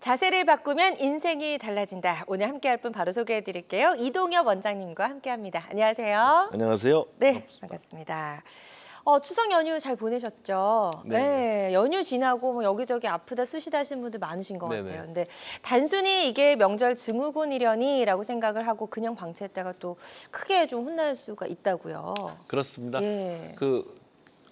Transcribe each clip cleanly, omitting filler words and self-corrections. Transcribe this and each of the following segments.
자세를 바꾸면 인생이 달라진다. 오늘 함께할 분 바로 소개해드릴게요. 이동엽 원장님과 함께합니다. 안녕하세요. 안녕하세요. 네, 반갑습니다. 추석 연휴 잘 보내셨죠? 네. 네, 연휴 지나고 뭐 여기저기 아프다 쓰시다 하시는 분들 많으신 것 네네. 같아요. 근데 단순히 이게 명절 증후군이려니라고 생각을 하고 그냥 방치했다가 또 크게 좀 혼날 수가 있다고요. 그렇습니다. 예.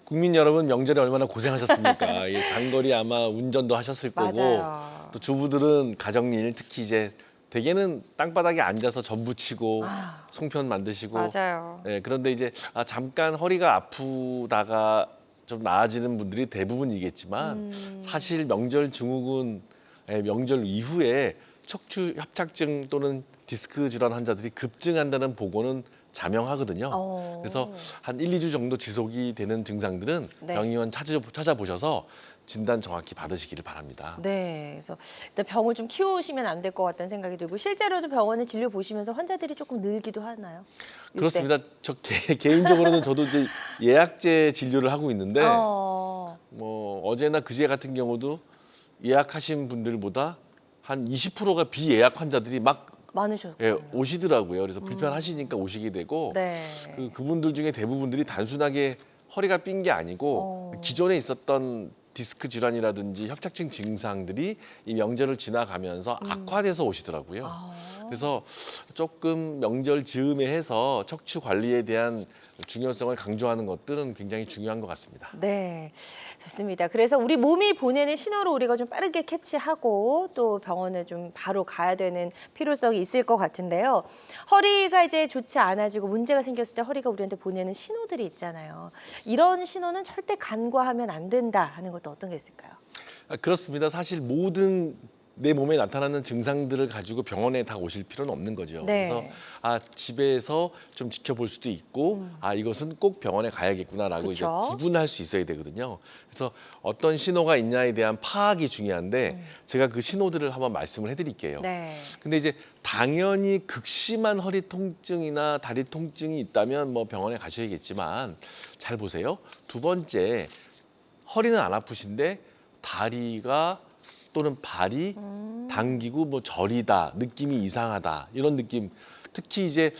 국민 여러분 명절에 얼마나 고생하셨습니까? 이 장거리 아마 운전도 하셨을 거고 맞아요. 또 주부들은 가정일 특히 이제 대개는 땅바닥에 앉아서 전 부치고 송편 만드시고 맞아요. 네, 그런데 이제 잠깐 허리가 아프다가 좀 나아지는 분들이 대부분이겠지만 사실 명절 증후군 명절 이후에 척추 협착증 또는 디스크 질환 환자들이 급증한다는 보고는 자명하거든요. 그래서 한 1, 2주 정도 지속이 되는 증상들은 네. 병의원 찾아보셔서 진단 정확히 받으시기를 바랍니다. 네, 그래서 일단 병을 좀 키우시면 안 될 것 같다는 생각이 들고 실제로도 병원에 진료 보시면서 환자들이 조금 늘기도 하나요? 이때? 그렇습니다. 저 개인적으로는 저도 이제 예약제 진료를 하고 있는데 뭐 어제나 그제 같은 경우도 예약하신 분들보다 한 20%가 비예약 환자들이 막 많으셨군요. 오시더라고요. 그래서 불편하시니까 오시게 되고 네. 그분들 중에 대부분들이 단순하게 허리가 삔 게 아니고 기존에 있었던 디스크 질환이라든지 협착증 증상들이 이 명절을 지나가면서 악화돼서 오시더라고요. 그래서 조금 명절 즈음에 해서 척추 관리에 대한 중요성을 강조하는 것들은 굉장히 중요한 것 같습니다. 네, 좋습니다. 그래서 우리 몸이 보내는 신호를 우리가 좀 빠르게 캐치하고 또 병원에 좀 바로 가야 되는 필요성이 있을 것 같은데요. 허리가 이제 좋지 않아지고 문제가 생겼을 때 허리가 우리한테 보내는 신호들이 있잖아요. 이런 신호는 절대 간과하면 안 된다 하는 것도 어떤 게 있을까요? 그렇습니다. 사실 모든 내 몸에 나타나는 증상들을 가지고 병원에 다 오실 필요는 없는 거죠. 네. 그래서 집에서 좀 지켜볼 수도 있고 이것은 꼭 병원에 가야겠구나라고 이제 그쵸? 구분할 수 있어야 되거든요. 그래서 어떤 신호가 있냐에 대한 파악이 중요한데 제가 그 신호들을 한번 말씀을 해드릴게요. 네. 근데 이제 당연히 극심한 허리 통증이나 다리 통증이 있다면 뭐 병원에 가셔야겠지만 잘 보세요. 두 번째, 허리는 안 아프신데 다리가 또는 발이 당기고 뭐 저리다, 느낌이 이상하다 이런 느낌. 특히 이제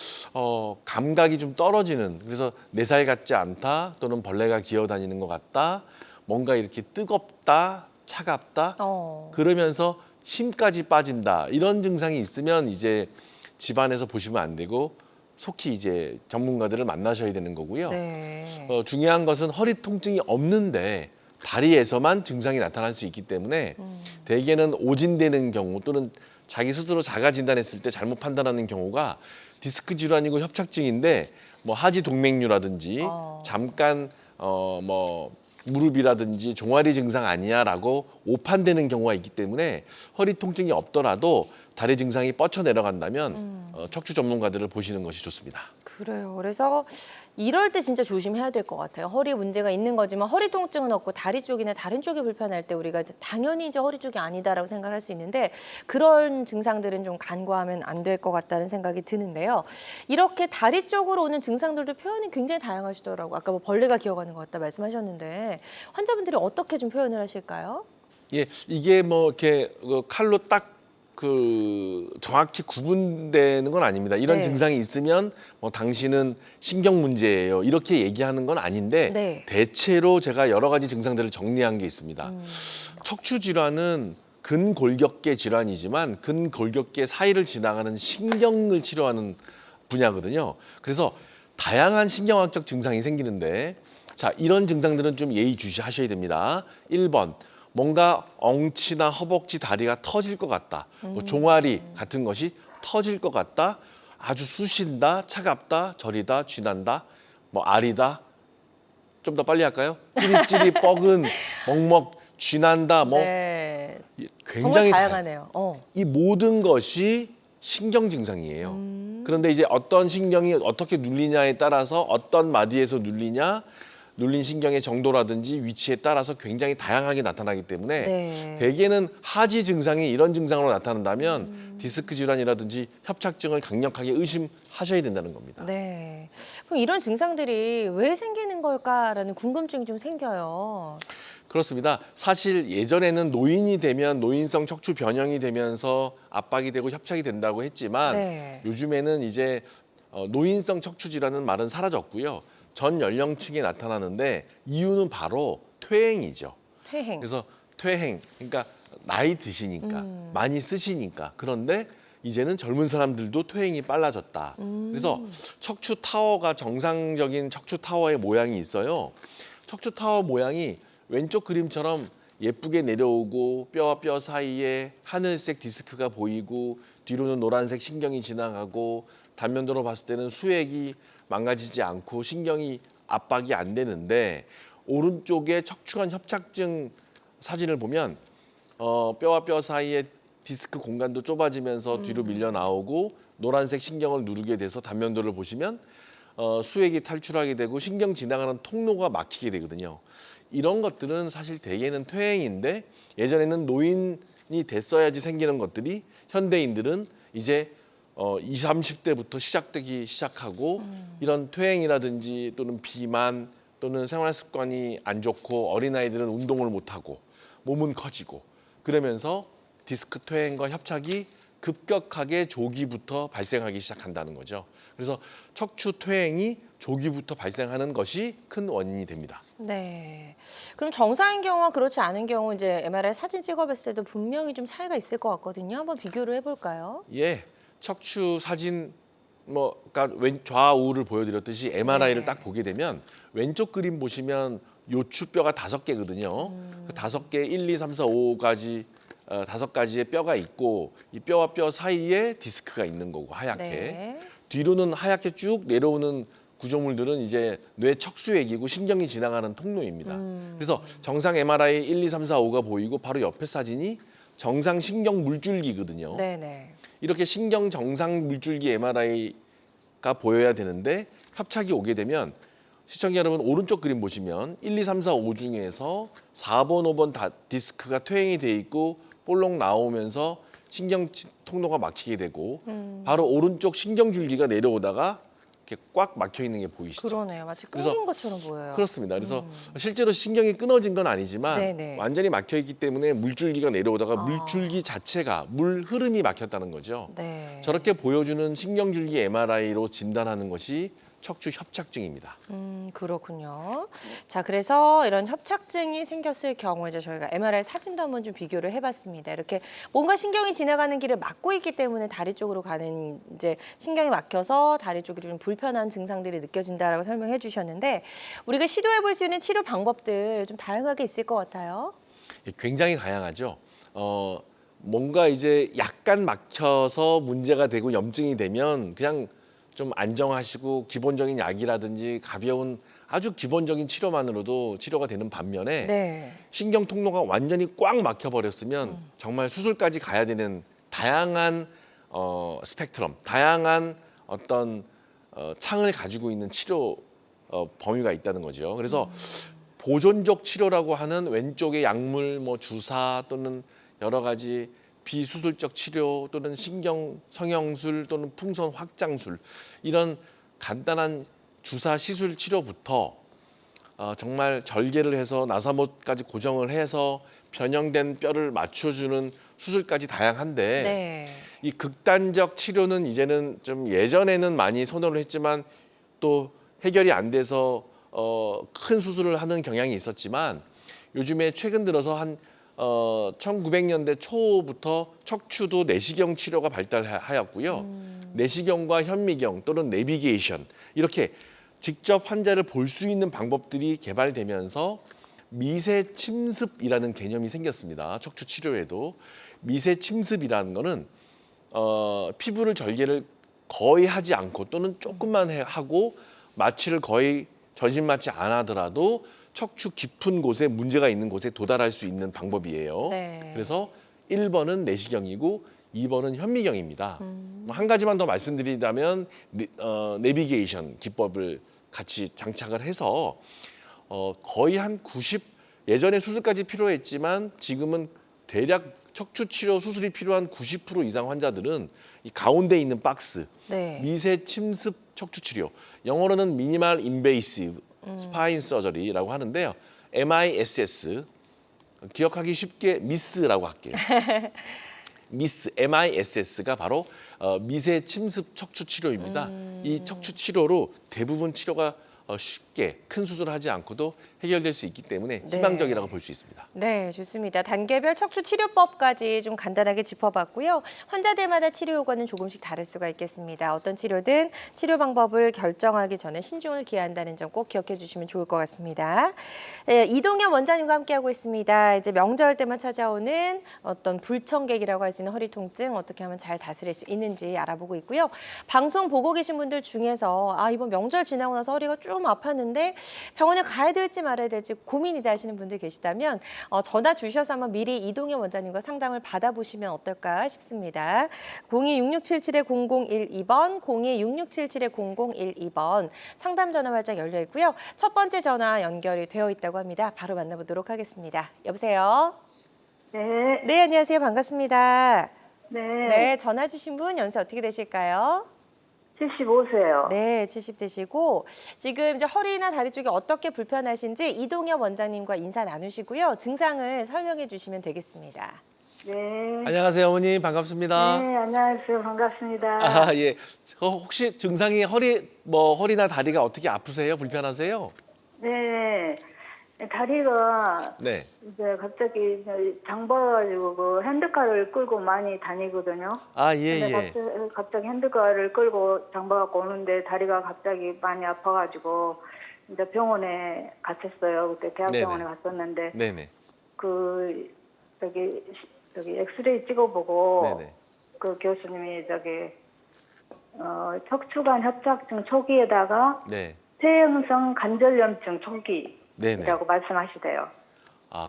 감각이 좀 떨어지는, 그래서 4살 같지 않다 또는 벌레가 기어다니는 것 같다, 뭔가 이렇게 뜨겁다, 차갑다 그러면서 힘까지 빠진다 이런 증상이 있으면 이제 집안에서 보시면 안 되고 속히 이제 전문가들을 만나셔야 되는 거고요. 네. 중요한 것은 허리 통증이 없는데 다리에서만 증상이 나타날 수 있기 때문에 대개는 오진되는 경우 또는 자기 스스로 자가 진단했을 때 잘못 판단하는 경우가 디스크 질환이고 협착증인데 뭐 하지 동맥류라든지 잠깐 뭐 무릎이라든지 종아리 증상 아니야라고 오판되는 경우가 있기 때문에 허리 통증이 없더라도 다리 증상이 뻗쳐 내려간다면 척추 전문가들을 보시는 것이 좋습니다. 그래요. 그래서 이럴 때 진짜 조심해야 될 것 같아요. 허리 문제가 있는 거지만 허리 통증은 없고 다리 쪽이나 다른 쪽이 불편할 때 우리가 당연히 이제 허리 쪽이 아니다라고 생각할 수 있는데 그런 증상들은 좀 간과하면 안 될 것 같다는 생각이 드는데요. 이렇게 다리 쪽으로 오는 증상들도 표현이 굉장히 다양하시더라고요. 아까 뭐 벌레가 기어가는 것 같다 말씀하셨는데 환자분들이 어떻게 좀 표현을 하실까요? 예, 이게 뭐 이렇게 칼로 딱 정확히 구분되는 건 아닙니다. 이런 네. 증상이 있으면 뭐 당신은 신경 문제예요. 이렇게 얘기하는 건 아닌데 네. 대체로 제가 여러 가지 증상들을 정리한 게 있습니다. 척추 질환은 근골격계 질환이지만 근골격계 사이를 지나가는 신경을 치료하는 분야거든요. 그래서 다양한 신경학적 증상이 생기는데 자, 이런 증상들은 좀 예의주시하셔야 됩니다. 1번. 뭔가 엉치나 허벅지, 다리가 터질 것 같다. 뭐 종아리 같은 것이 터질 것 같다. 아주 쑤신다, 차갑다, 저리다, 쥐난다, 뭐 아리다. 좀 더 빨리 할까요? 찌릿찌릿, 뻐근, 먹먹, 쥐난다. 뭐 네. 굉장히 정말 다양하네요. 이 모든 것이 신경 증상이에요. 그런데 이제 어떤 신경이 어떻게 눌리냐에 따라서 어떤 마디에서 눌리냐, 눌린 신경의 정도라든지 위치에 따라서 굉장히 다양하게 나타나기 때문에 네. 대개는 하지 증상이 이런 증상으로 나타난다면 디스크 질환이라든지 협착증을 강력하게 의심하셔야 된다는 겁니다. 네. 그럼 이런 증상들이 왜 생기는 걸까라는 궁금증이 좀 생겨요. 그렇습니다. 사실 예전에는 노인이 되면 노인성 척추 변형이 되면서 압박이 되고 협착이 된다고 했지만 네. 요즘에는 이제 노인성 척추 질환은 말은 사라졌고요. 전 연령층에 나타나는데 이유는 바로 퇴행이죠. 퇴행. 그래서 퇴행, 그러니까 나이 드시니까 많이 쓰시니까. 그런데 이제는 젊은 사람들도 퇴행이 빨라졌다. 그래서 척추 타워가 정상적인 척추 타워의 모양이 있어요. 척추 타워 모양이 왼쪽 그림처럼 예쁘게 내려오고 뼈와 뼈 사이에 하늘색 디스크가 보이고 뒤로는 노란색 신경이 지나가고 단면도로 봤을 때는 수액이 망가지지 않고 신경이 압박이 안 되는데 오른쪽에 척추관 협착증 사진을 보면 뼈와 뼈 사이에 디스크 공간도 좁아지면서 뒤로 밀려 나오고 노란색 신경을 누르게 돼서 단면도를 보시면 수액이 탈출하게 되고 신경 지나가는 통로가 막히게 되거든요. 이런 것들은 사실 대개는 퇴행인데 예전에는 노인이 됐어야지 생기는 것들이 현대인들은 이제 20, 30대부터 시작되기 시작하고 이런 퇴행이라든지 또는 비만 또는 생활 습관이 안 좋고 어린아이들은 운동을 못하고 몸은 커지고 그러면서 디스크 퇴행과 협착이 급격하게 조기부터 발생하기 시작한다는 거죠. 그래서 척추 퇴행이 조기부터 발생하는 것이 큰 원인이 됩니다. 네. 그럼 정상인 경우와 그렇지 않은 경우 이제 MRI 사진 찍어봤을 때도 분명히 좀 차이가 있을 것 같거든요. 한번 비교를 해볼까요? 예, 척추 사진 그러니까 좌우를 보여드렸듯이 MRI를 네. 딱 보게 되면 왼쪽 그림 보시면 요추뼈가 5개거든요. 그 5개, 1, 2, 3, 4, 5가지 5가지의 뼈가 있고 이 뼈와 뼈 사이에 디스크가 있는 거고 하얗게. 네. 뒤로는 하얗게 쭉 내려오는 구조물들은 이제 뇌 척수액이고 신경이 지나가는 통로입니다. 그래서 정상 MRI 1, 2, 3, 4, 5가 보이고 바로 옆에 사진이 정상 신경 물줄기거든요. 네네. 이렇게 신경 정상 물줄기 MRI가 보여야 되는데 협착이 오게 되면 시청자 여러분 오른쪽 그림 보시면 1, 2, 3, 4, 5 중에서 4번, 5번 다 디스크가 퇴행이 돼 있고 볼록 나오면서 신경 통로가 막히게 되고 바로 오른쪽 신경줄기가 내려오다가 이렇게 꽉 막혀 있는 게 보이시죠? 그러네요. 마치 그래서 끊긴 것처럼 보여요. 그렇습니다. 그래서 실제로 신경이 끊어진 건 아니지만 네네. 완전히 막혀 있기 때문에 물줄기가 내려오다가 아. 물줄기 자체가 물 흐름이 막혔다는 거죠. 네. 저렇게 보여주는 신경줄기 MRI로 진단하는 것이 척추 협착증입니다. 그렇군요. 자, 그래서 이런 협착증이 생겼을 경우에 이제 저희가 MRI 사진도 한번 좀 비교를 해봤습니다. 이렇게 뭔가 신경이 지나가는 길을 막고 있기 때문에 다리 쪽으로 가는 이제 신경이 막혀서 다리 쪽이 좀 불편한 증상들이 느껴진다라고 설명해 주셨는데 우리가 시도해 볼 수 있는 치료 방법들 좀 다양하게 있을 것 같아요. 굉장히 다양하죠. 뭔가 이제 약간 막혀서 문제가 되고 염증이 되면 그냥 좀 안정하시고 기본적인 약이라든지 가벼운 아주 기본적인 치료만으로도 치료가 되는 반면에 네. 신경 통로가 완전히 꽉 막혀 버렸으면 정말 수술까지 가야 되는 다양한 스펙트럼, 다양한 어떤 창을 가지고 있는 치료 범위가 있다는 거죠. 그래서 보존적 치료라고 하는 왼쪽에 약물, 주사 또는 여러 가지 비수술적 치료 또는 신경 성형술 또는 풍선 확장술 이런 간단한 주사 시술 치료부터 정말 절개를 해서 나사못까지 고정을 해서 변형된 뼈를 맞춰주는 수술까지 다양한데 네. 이 극단적 치료는 이제는 좀 예전에는 많이 선호를 했지만 또 해결이 안 돼서 큰 수술을 하는 경향이 있었지만 요즘에 최근 들어서 한 1900년대 초부터 척추도 내시경 치료가 발달하였고요. 내시경과 현미경 또는 내비게이션 이렇게 직접 환자를 볼 수 있는 방법들이 개발되면서 미세 침습이라는 개념이 생겼습니다. 척추 치료에도 미세 침습이라는 거는 피부를 절개를 거의 하지 않고 또는 조금만 하고 마취를 거의 전신 마취 안 하더라도 척추 깊은 곳에 문제가 있는 곳에 도달할 수 있는 방법이에요. 네. 그래서 1번은 내시경이고 2번은 현미경입니다. 한 가지만 더 말씀드리자면 내비게이션 기법을 같이 장착을 해서 거의 한 90, 예전에 수술까지 필요했지만 지금은 대략 척추 치료 수술이 필요한 90% 이상 환자들은 이 가운데 있는 박스 네. 미세 침습 척추 치료, 영어로는 미니멀 인베이시브 스파인 서저리라고 하는데요. MISS 기억하기 쉽게 미스라고 할게요. 미스, MISS가 바로 미세 침습 척추 치료입니다. 이 척추 치료로 대부분 치료가 쉽게 큰 수술을 하지 않고도 해결될 수 있기 때문에 네. 희망적이라고 볼 수 있습니다. 네, 좋습니다. 단계별 척추 치료법까지 좀 간단하게 짚어봤고요. 환자들마다 치료 효과는 조금씩 다를 수가 있겠습니다. 어떤 치료든 치료 방법을 결정하기 전에 신중을 기해야 한다는 점 꼭 기억해 주시면 좋을 것 같습니다. 네, 이동엽 원장님과 함께하고 있습니다. 이제 명절 때만 찾아오는 어떤 불청객이라고 할 수 있는 허리 통증 어떻게 하면 잘 다스릴 수 있는지 알아보고 있고요. 방송 보고 계신 분들 중에서 이번 명절 지나고 나서 허리가 좀 아팠는데 병원에 가야 될지 말아야 될지 고민이다 하시는 분들 계시다면 전화 주셔서 한번 미리 이동엽 원장님과 상담을 받아보시면 어떨까 싶습니다. 026677-0012번, 026677-0012번 상담 전화 활짝 열려 있고요. 첫 번째 전화 연결이 되어 있다고 합니다. 바로 만나보도록 하겠습니다. 여보세요? 네, 네, 안녕하세요. 반갑습니다. 네, 네, 전화 주신 분 연세 어떻게 되실까요? 75세요. 네, 70 되시고 지금 이제 허리나 다리 쪽이 어떻게 불편하신지 이동엽 원장님과 인사 나누시고요. 증상을 설명해 주시면 되겠습니다. 네, 안녕하세요, 어머님. 반갑습니다. 네, 안녕하세요. 반갑습니다. 예. 혹시 증상이 허리나 다리가 어떻게 아프세요? 불편하세요? 네, 다리가 네. 이제 갑자기 장 봐가지고 그 핸드카를 끌고 많이 다니거든요. 예, 근데 예. 갑자기 핸드카를 끌고 장 봐갖고 오는데 다리가 갑자기 많이 아파가지고 이제 병원에 갔었어요. 그때 대학병원에 네네. 갔었는데 네네. 그 저기 엑스레이 찍어보고 네네. 그 교수님이 척추관 협착증 초기에다가 네. 폐형성 관절염증 초기라고 네네. 말씀하시대요.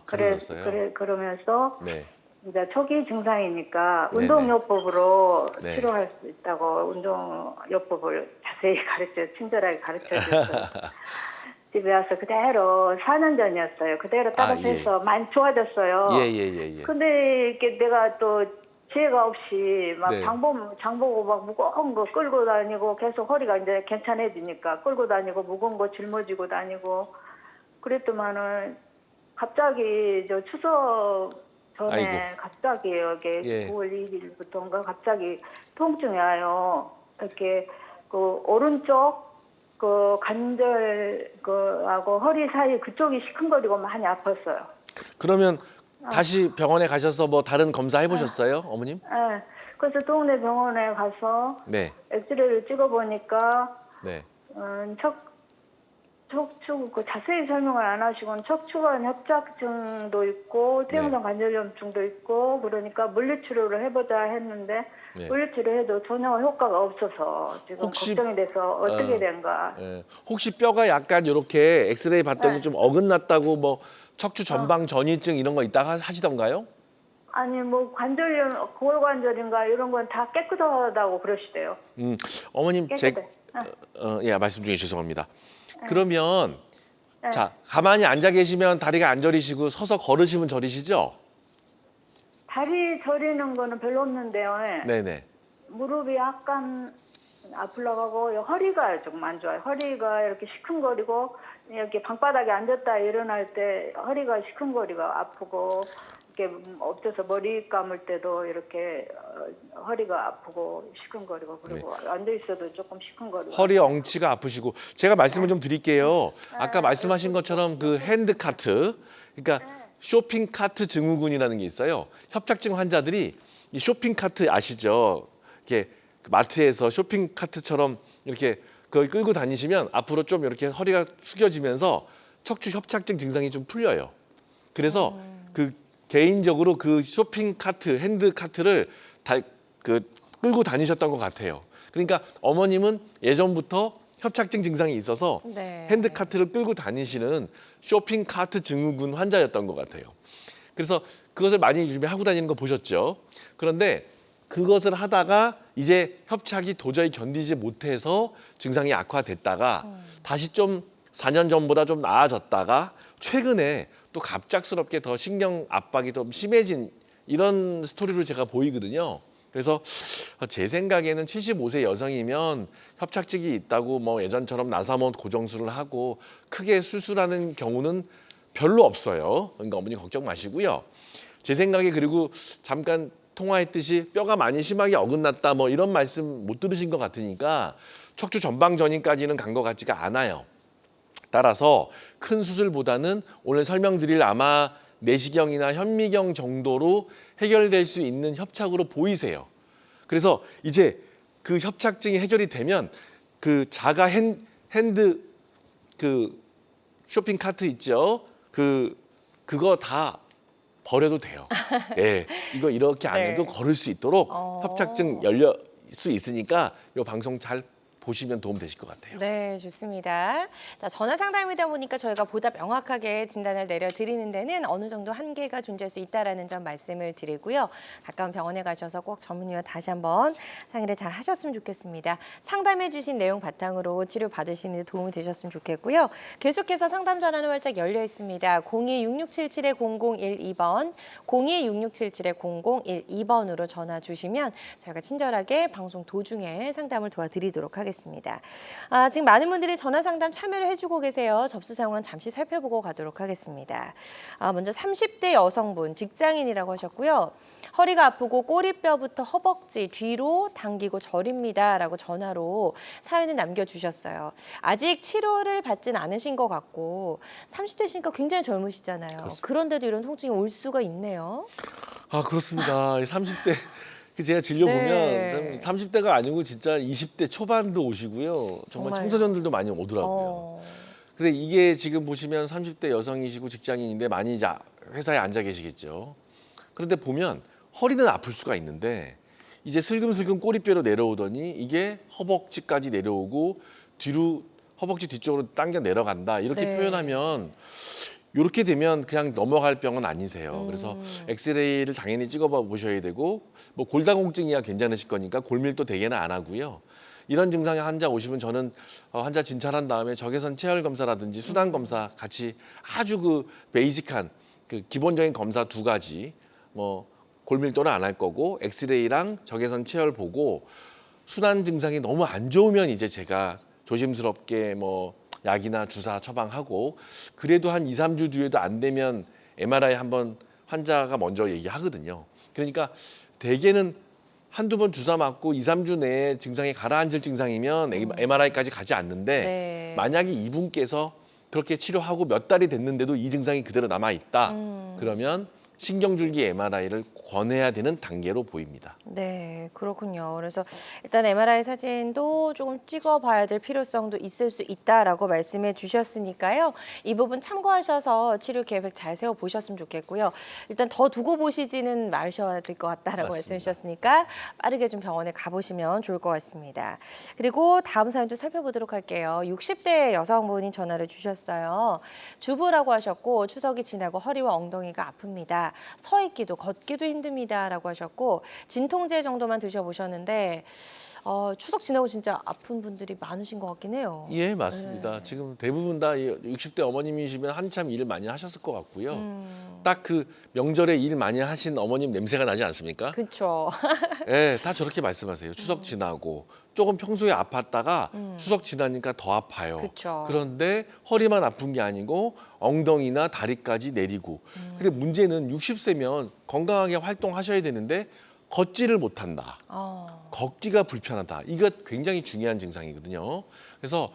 그러셨어요? 그러면서 네. 이제 초기 증상이니까 네네. 운동요법으로 네. 치료할 수 있다고 운동요법을 자세히 친절하게 가르쳐 줬어요. 집에 와서 그대로 4년 전이었어요. 그대로 따라서 예. 해서 많이 좋아졌어요. 예. 근데 이게 내가 또 지혜가 없이 막 네. 장 보고 막 무거운 거 끌고 다니고 계속 허리가 이제 괜찮아지니까 끌고 다니고 무거운 거 짊어지고 다니고 그랬더만은 갑자기 저 추석 전에 아이고. 갑자기 여기 예. 9월 2일부터인가 갑자기 통증이 와요. 이렇게 그 오른쪽 그 관절 하고 허리 사이 그쪽이 시큰거리고 많이 아팠어요. 그러면 다시 병원에 가셔서 뭐 다른 검사 해보셨어요, 어머님? 네. 그래서 동네 병원에 가서 네. 엑스레이를 찍어보니까 네. 척추 자세히 설명을 안 하시고는 척추관 협착증도 있고 퇴행성 관절염증도 있고 그러니까 물리치료를 해보자 했는데 네. 물리치료해도 전혀 효과가 없어서 지금 혹시- 걱정이 돼서 어떻게 된가. 혹시 뼈가 약간 이렇게 엑스레이 봤더니 네. 좀 어긋났다고 뭐 척추 전방 전이증 이런 거 있다가 하시던가요? 아니 뭐 골관절인가 이런 건 다 깨끗하다고 그러시대요. 어머님 깨끗해. 예, 말씀 중에 죄송합니다. 그러면 네. 자, 가만히 앉아 계시면 다리가 안 저리시고 서서 걸으시면 저리시죠? 다리 저리는 거는 별로 없는데요. 네네. 무릎이 약간 아플라고 하고 허리가 조금 안 좋아요. 허리가 이렇게 시큰거리고 이렇게 방바닥에 앉았다 일어날 때 허리가 시큰거리가 아프고 이렇게 엎쳐서 머리 감을 때도 이렇게 허리가 아프고 시큰거리고 그리고 앉아 있어도 조금 시큰거리고. 허리 엉치가 아프시고 제가 말씀을 좀 드릴게요. 아까 말씀하신 것처럼 그 핸드카트, 그러니까 쇼핑카트 증후군이라는 게 있어요. 협착증 환자들이 이 쇼핑카트 아시죠? 이렇게 마트에서 쇼핑카트처럼 이렇게 그걸 끌고 다니시면 앞으로 좀 이렇게 허리가 숙여지면서 척추 협착증 증상이 좀 풀려요. 그래서 그 개인적으로 그 쇼핑카트, 핸드카트를 끌고 다니셨던 것 같아요. 그러니까 어머님은 예전부터 협착증 증상이 있어서 네. 핸드카트를 끌고 다니시는 쇼핑카트 증후군 환자였던 것 같아요. 그래서 그것을 많이 요즘에 하고 다니는 거 보셨죠? 그런데 그것을 하다가 이제 협착이 도저히 견디지 못해서 증상이 악화됐다가 다시 좀 4년 전보다 좀 나아졌다가 최근에 또 갑작스럽게 더 신경 압박이 좀 심해진 이런 스토리로 제가 보이거든요. 그래서 제 생각에는 75세 여성이면 협착증이 있다고 뭐 예전처럼 나사못 고정술을 하고 크게 수술하는 경우는 별로 없어요. 그러니까 어머니 걱정 마시고요. 제 생각에 그리고 잠깐 통화했듯이 뼈가 많이 심하게 어긋났다 뭐 이런 말씀 못 들으신 것 같으니까 척추 전방 전이까지는 간 것 같지가 않아요. 따라서 큰 수술보다는 오늘 설명드릴 아마 내시경이나 현미경 정도로 해결될 수 있는 협착으로 보이세요. 그래서 이제 그 협착증이 해결이 되면 그 자가 핸드 그 쇼핑 카트 있죠? 그거 다 버려도 돼요. 예, 이거 이렇게 안 네. 해도 걸을 수 있도록 협착증 열릴 수 있으니까 이 방송 잘 보시면 도움 되실 것 같아요. 네, 좋습니다. 자, 전화 상담이다 보니까 저희가 보다 명확하게 진단을 내려드리는 데는 어느 정도 한계가 존재할 수 있다라는 점 말씀을 드리고요. 가까운 병원에 가셔서 꼭 전문의와 다시 한번 상의를 잘 하셨으면 좋겠습니다. 상담해 주신 내용 바탕으로 치료 받으시는 데 도움이 되셨으면 좋겠고요. 계속해서 상담 전화는 활짝 열려 있습니다. 02-6677-0012번, 02-6677-0012번으로 전화 주시면 저희가 친절하게 방송 도중에 상담을 도와드리도록 하겠습니다. 지금 많은 분들이 전화 상담 참여를 해주고 계세요. 접수 상황 잠시 살펴보고 가도록 하겠습니다. 먼저 30대 여성분, 직장인이라고 하셨고요. 허리가 아프고 꼬리뼈부터 허벅지 뒤로 당기고 저립니다라고 전화로 사연을 남겨주셨어요. 아직 치료를 받진 않으신 것 같고 30대시니까 굉장히 젊으시잖아요. 그렇습니다. 그런데도 이런 통증이 올 수가 있네요. 그렇습니다. 30대 제가 진료 네. 보면 30대가 아니고 진짜 20대 초반도 오시고요. 정말 정말요? 청소년들도 많이 오더라고요. 근데 이게 지금 보시면 30대 여성이시고 직장인인데 많이 이제 회사에 앉아 계시겠죠. 그런데 보면 허리는 아플 수가 있는데 이제 슬금슬금 꼬리뼈로 내려오더니 이게 허벅지까지 내려오고 뒤로 허벅지 뒤쪽으로 당겨 내려간다 이렇게 네. 표현하면 이렇게 되면 그냥 넘어갈 병은 아니세요. 그래서 엑스레이를 당연히 찍어봐 보셔야 되고 뭐 골다공증이야 괜찮으실 거니까 골밀도 대개는 안 하고요. 이런 증상의 환자 오시면 저는 환자 진찰한 다음에 적외선 체열 검사라든지 수단 검사 같이 아주 그 베이직한 그 기본적인 검사 두 가지 뭐 골밀도는 안 할 거고 엑스레이랑 적외선 체열 보고 순환 증상이 너무 안 좋으면 이제 제가 조심스럽게 뭐 약이나 주사 처방하고 그래도 한 2, 3주 뒤에도 안 되면 MRI 한번 환자가 먼저 얘기하거든요. 그러니까 대개는 한두 번 주사 맞고 2, 3주 내에 증상이 가라앉을 증상이면 MRI까지 가지 않는데 네. 만약에 이분께서 그렇게 치료하고 몇 달이 됐는데도 이 증상이 그대로 남아 있다. 그러면 신경줄기 MRI를 권해야 되는 단계로 보입니다. 네, 그렇군요. 그래서 일단 MRI 사진도 조금 찍어봐야 될 필요성도 있을 수 있다라고 말씀해 주셨으니까요. 이 부분 참고하셔서 치료 계획 잘 세워보셨으면 좋겠고요. 일단 더 두고 보시지는 마셔야 될 것 같다라고 맞습니다. 말씀해 주셨으니까 빠르게 좀 병원에 가보시면 좋을 것 같습니다. 그리고 다음 사연 좀 살펴보도록 할게요. 60대 여성분이 전화를 주셨어요. 주부라고 하셨고 추석이 지나고 허리와 엉덩이가 아픕니다. 서 있기도 걷기도 힘듭니다라고 하셨고 진통제 정도만 드셔보셨는데 추석 지나고 진짜 아픈 분들이 많으신 것 같긴 해요. 예, 맞습니다. 지금 대부분 다 60대 어머님이시면 한참 일을 많이 하셨을 것 같고요. 딱 그 명절에 일 많이 하신 어머님 냄새가 나지 않습니까? 그렇죠. 예, 다 저렇게 말씀하세요. 추석 지나고 조금 평소에 아팠다가 추석 지나니까 더 아파요. 그쵸. 그런데 허리만 아픈 게 아니고 엉덩이나 다리까지 내리고. 근데 문제는 60세면 건강하게 활동하셔야 되는데 걷지를 못한다. 걷기가 불편하다. 이거 굉장히 중요한 증상이거든요. 그래서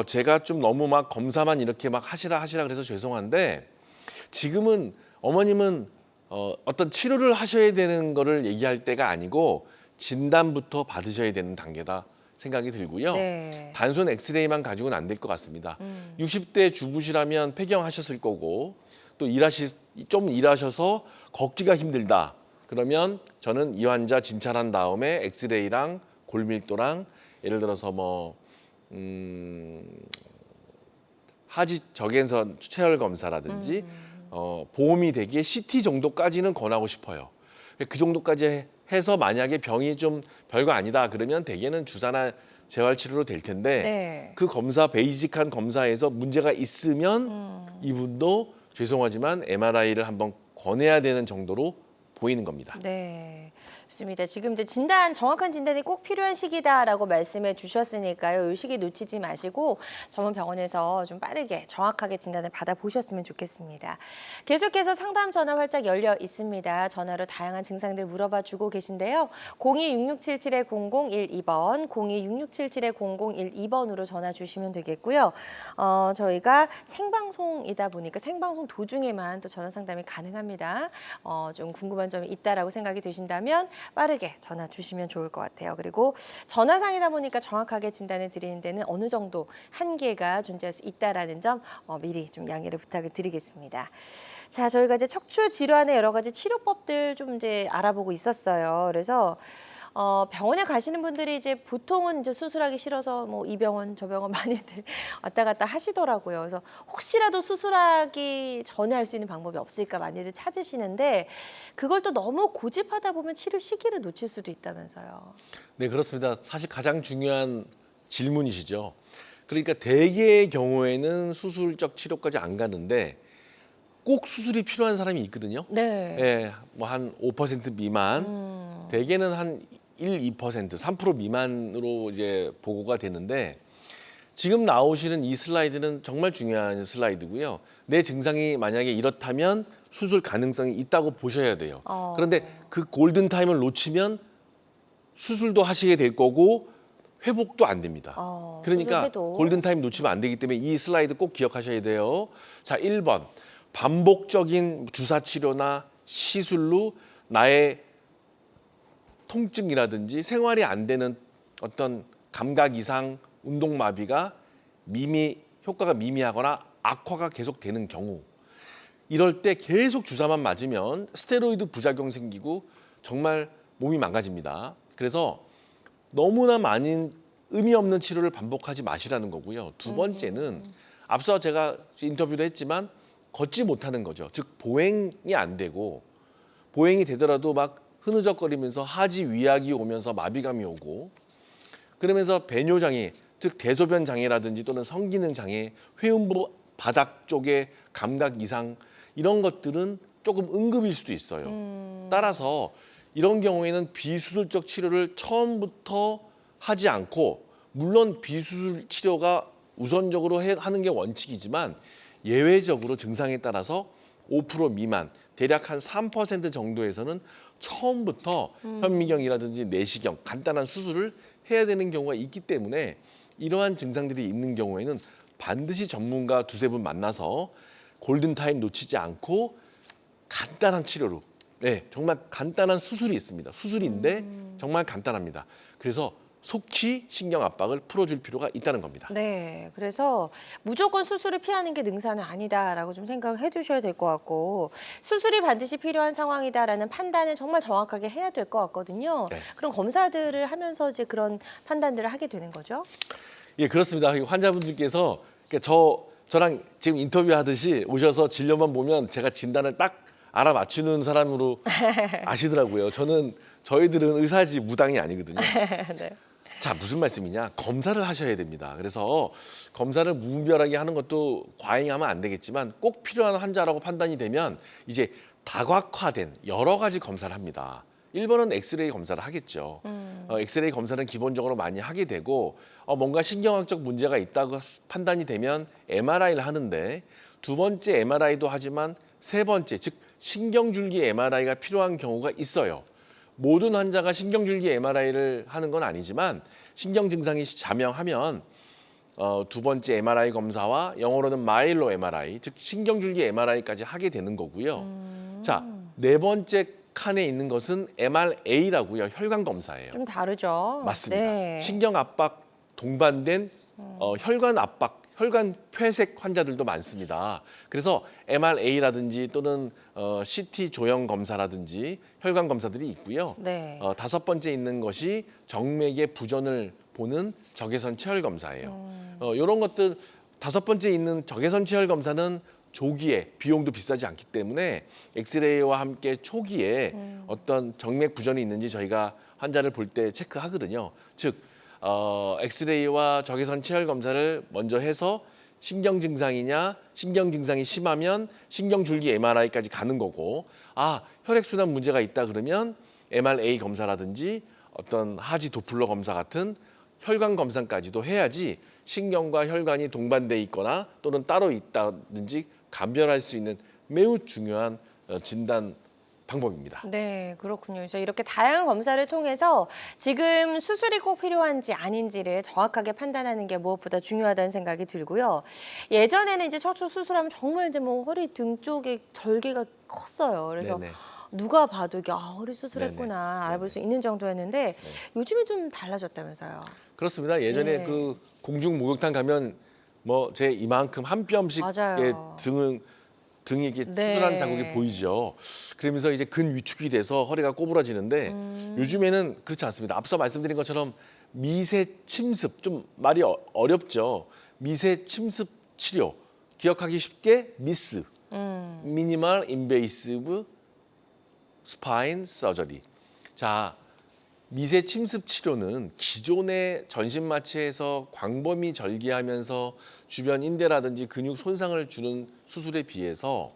제가 좀 너무 막 검사만 이렇게 막 하시라 그래서 죄송한데 지금은 어머님은 어떤 치료를 하셔야 되는 거를 얘기할 때가 아니고 진단부터 받으셔야 되는 단계다 생각이 들고요. 네. 단순 엑스레이만 가지고는 안 될 것 같습니다. 60대 주부시라면 폐경하셨을 거고 또 좀 일하셔서 걷기가 힘들다. 그러면 저는 이 환자 진찰한 다음에 엑스레이랑 골밀도랑 예를 들어서 뭐 하지 적외선 체열 검사라든지 보험이 되기에 CT 정도까지는 권하고 싶어요. 그 정도까지 해서 만약에 병이 좀 별거 아니다 그러면 대개는 주사나 재활 치료로 될 텐데 네. 그 검사 베이직한 검사에서 문제가 있으면 이분도 죄송하지만 MRI를 한번 권해야 되는 정도로 보이는 겁니다. 네, 좋습니다. 지금 이제 정확한 진단이 꼭 필요한 시기다라고 말씀해 주셨으니까요. 이 시기 놓치지 마시고 전문 병원에서 좀 빠르게 정확하게 진단을 받아보셨으면 좋겠습니다. 계속해서 상담 전화 활짝 열려 있습니다. 전화로 다양한 증상들 물어봐 주고 계신데요. 02-6677-0012번, 02-6677-0012번으로 전화 주시면 되겠고요. 저희가 생방송이다 보니까 생방송 도중에만 또 전화 상담이 가능합니다. 좀 궁금한 점이 있다라고 생각이 되신다면 빠르게 전화 주시면 좋을 것 같아요. 그리고 전화상이다 보니까 정확하게 진단을 드리는 데는 어느 정도 한계가 존재할 수 있다라는 점 미리 좀 양해를 부탁을 드리겠습니다. 자, 저희가 이제 척추 질환의 여러 가지 치료법들 좀 이제 알아보고 있었어요. 그래서 병원에 가시는 분들이 이제 보통은 이제 수술하기 싫어서 뭐 이 병원 저 병원 많이들 왔다 갔다 하시더라고요. 그래서 혹시라도 수술하기 전에 할 수 있는 방법이 없을까 많이들 찾으시는데 그걸 또 너무 고집하다 보면 치료 시기를 놓칠 수도 있다면서요. 네, 그렇습니다. 사실 가장 중요한 질문이시죠. 그러니까 대개의 경우에는 수술적 치료까지 안 가는데 꼭 수술이 필요한 사람이 있거든요. 네. 예, 뭐 한 5% 미만, 대개는 한 1, 2%, 3% 미만으로 이제 보고가 되는데 지금 나오시는 이 슬라이드는 정말 중요한 슬라이드고요. 내 증상이 만약에 이렇다면 수술 가능성이 있다고 보셔야 돼요. 그런데 그 골든 타임을 놓치면 수술도 하시게 될 거고 회복도 안 됩니다. 그러니까 수술해도. 골든 타임 놓치면 안 되기 때문에 이 슬라이드 꼭 기억하셔야 돼요. 자, 1번. 반복적인 주사 치료나 시술로 나의 통증이라든지 생활이 안 되는 어떤 감각 이상, 운동 마비가 효과가 미미하거나 악화가 계속되는 경우, 이럴 때 계속 주사만 맞으면 스테로이드 부작용 생기고 정말 몸이 망가집니다. 그래서 너무나 많은 의미 없는 치료를 반복하지 마시라는 거고요. 두 번째는 앞서 제가 인터뷰도 했지만 걷지 못하는 거죠. 즉 보행이 안 되고, 보행이 되더라도 막 흐느적거리면서 하지 위약이 오면서 마비감이 오고, 그러면서 배뇨 장애, 즉 대소변 장애라든지 또는 성기능 장애, 회음부 바닥 쪽의 감각 이상, 이런 것들은 조금 응급일 수도 있어요. 따라서 이런 경우에는 비수술적 치료를 처음부터 하지 않고, 물론 비수술 치료가 우선적으로 하는 게 원칙이지만 예외적으로 증상에 따라서 5% 미만, 대략 한 3% 정도에서는 처음부터 현미경이라든지 내시경, 간단한 수술을 해야 되는 경우가 있기 때문에 이러한 증상들이 있는 경우에는 반드시 전문가 두세 분 만나서 골든타임 놓치지 않고 간단한 치료로, 네, 정말 간단한 수술이 있습니다. 수술인데 정말 간단합니다. 그래서 속히 신경 압박을 풀어줄 필요가 있다는 겁니다. 네, 그래서 무조건 수술을 피하는 게 능사는 아니다라고 좀 생각을 해주셔야 될 것 같고, 수술이 반드시 필요한 상황이다라는 판단을 정말 정확하게 해야 될 것 같거든요. 네. 그런 검사들을 하면서 이제 그런 판단들을 하게 되는 거죠. 예, 그렇습니다. 환자분들께서 저랑 지금 인터뷰하듯이 오셔서 진료만 보면 제가 진단을 딱 알아맞추는 사람으로 아시더라고요. 저희들은 의사지 무당이 아니거든요. 네. 자, 무슨 말씀이냐? 검사를 하셔야 됩니다. 그래서 검사를 무분별하게 하는 것도 과잉하면 안 되겠지만 꼭 필요한 환자라고 판단이 되면 이제 다각화된 여러 가지 검사를 합니다. 1번은 엑스레이 검사를 하겠죠. 엑스레이 검사는 기본적으로 많이 하게 되고, 뭔가 신경학적 문제가 있다고 판단이 되면 MRI를 하는데, 두 번째 MRI도 하지만 세 번째, 즉 신경줄기 MRI가 필요한 경우가 있어요. 모든 환자가 신경줄기 MRI를 하는 건 아니지만 신경 증상이 자명하면 두 번째 MRI 검사와 영어로는 마일로 MRI, 즉 신경줄기 MRI까지 하게 되는 거고요. 자, 네 번째 칸에 있는 것은 MRA라고요. 혈관 검사예요. 좀 다르죠. 맞습니다. 네. 신경 압박 동반된 혈관 압박, 혈관 폐색 환자들도 많습니다. 그래서 MRA라든지 또는 CT 조형 검사라든지 혈관 검사들이 있고요. 네. 다섯 번째 있는 것이 정맥의 부전을 보는 적외선 체열 검사예요. 이런 것들, 다섯 번째 있는 적외선 체열 검사는 조기에 비용도 비싸지 않기 때문에 엑스레이와 함께 초기에 어떤 정맥 부전이 있는지 저희가 환자를 볼 때 체크하거든요. 즉 엑스레이와 적외선 체열 검사를 먼저 해서 신경 증상이냐, 신경 증상이 심하면 신경줄기 MRI까지 가는 거고, 아, 혈액순환 문제가 있다 그러면 MRA 검사라든지 어떤 하지 도플러 검사 같은 혈관 검사까지도 해야지 신경과 혈관이 동반돼 있거나 또는 따로 있다든지 감별할 수 있는 매우 중요한 진단 방법입니다. 네, 그렇군요. 그래서 이렇게 다양한 검사를 통해서 지금 수술이 꼭 필요한지 아닌지를 정확하게 판단하는 게 무엇보다 중요하다는 생각이 들고요. 예전에는 이제 척추 수술하면 정말 이제 뭐 허리 등 쪽에 절개가 컸어요. 그래서 네네. 누가 봐도 이게 허리 수술했구나 네네. 알아볼 수 있는 정도였는데 요즘에 좀 달라졌다면서요. 그렇습니다. 예전에 네. 그 공중 목욕탕 가면 뭐 제 이만큼 한 뼘씩의 맞아요. 등이 이렇게 네. 수술하는 자국이 보이죠. 그러면서 이제 근 위축이 돼서 허리가 꼬부라지는데 요즘에는 그렇지 않습니다. 앞서 말씀드린 것처럼 미세 침습, 좀 말이 어렵죠. 미세 침습 치료, 기억하기 쉽게 미스, 미니멀 인베이시브 스파인 서저리. 자, 미세 침습 치료는 기존의 전신 마취에서 광범위 절개하면서 주변 인대라든지 근육 손상을 주는 수술에 비해서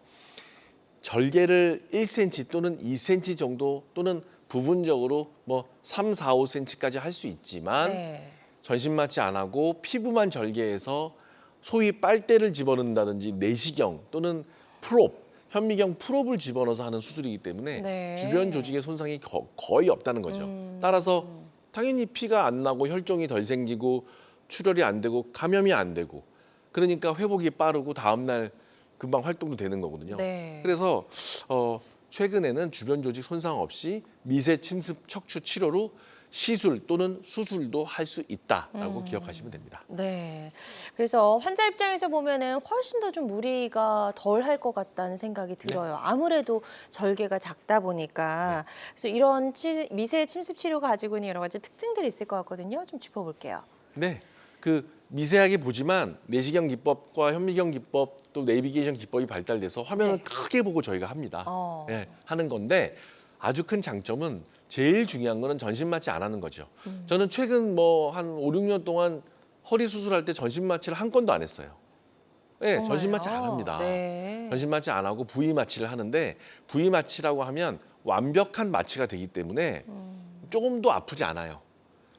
절개를 1cm 또는 2cm 정도 또는 부분적으로 뭐 3, 4, 5cm까지 할 수 있지만 네. 전신 마취 안 하고 피부만 절개해서 소위 빨대를 집어넣는다든지 내시경 또는 프롭, 현미경 프롭을 집어넣어서 하는 수술이기 때문에 네. 주변 조직의 손상이 거의 없다는 거죠. 따라서 당연히 피가 안 나고 혈종이 덜 생기고 출혈이 안 되고 감염이 안 되고 그러니까 회복이 빠르고 다음날 금방 활동도 되는 거거든요. 네. 그래서 최근에는 주변 조직 손상 없이 미세 침습 척추 치료로 시술 또는 수술도 할 수 있다라고 기억하시면 됩니다. 네. 그래서 환자 입장에서 보면은 훨씬 더 좀 무리가 덜 할 것 같다는 생각이 들어요. 아무래도 절개가 작다 보니까. 그래서 이런 미세 침습 치료가 가지고 있는 여러 가지 특징들이 있을 것 같거든요. 좀 짚어볼게요. 네, 그 미세하게 보지만 내시경 기법과 현미경 기법 또 내비게이션 기법이 발달돼서 화면을 네. 크게 보고 저희가 합니다. 어. 예, 하는 건데 아주 큰 장점은 제일 중요한 거는 전신 마취 안 하는 거죠. 저는 최근 뭐 한 5, 6년 동안 허리 수술할 때 전신 마취를 한 건도 안 했어요. 네, 전신 마취 안 정말요? 합니다. 네. 전신 마취 안 하고 부위 마취를 하는데 부위 마취라고 하면 완벽한 마취가 되기 때문에 조금도 아프지 않아요.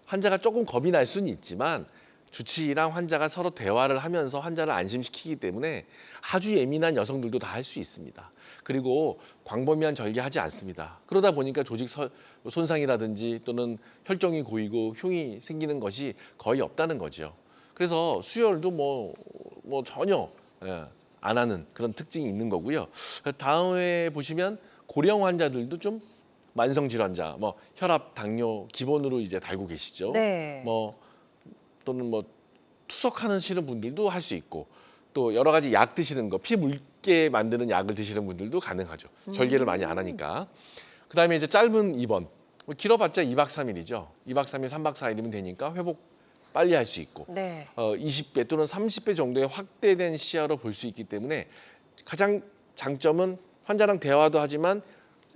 환자가 조금 겁이 날 수는 있지만 주치의랑 환자가 서로 대화를 하면서 환자를 안심시키기 때문에 아주 예민한 여성들도 다 할 수 있습니다. 그리고 광범위한 절개하지 않습니다. 그러다 보니까 조직 손상이라든지 또는 혈종이 고이고 흉이 생기는 것이 거의 없다는 거죠. 그래서 수혈도 뭐 전혀 안 하는 그런 특징이 있는 거고요. 다음에 보시면 고령 환자들도 좀 만성 질환자, 뭐 혈압, 당뇨 기본으로 이제 달고 계시죠. 네. 또는 투석하시는 분들도 할 수 있고 또 여러 가지 약 드시는 거, 피 묽게 만드는 약을 드시는 분들도 가능하죠. 절개를 많이 안 하니까. 그다음에 이제 짧은 입원, 길어봤자 2박 3일이죠. 2박 3일, 3박 4일이면 되니까 회복 빨리 할 수 있고 네. 20배 또는 30배 정도의 확대된 시야로 볼 수 있기 때문에 가장 장점은 환자랑 대화도 하지만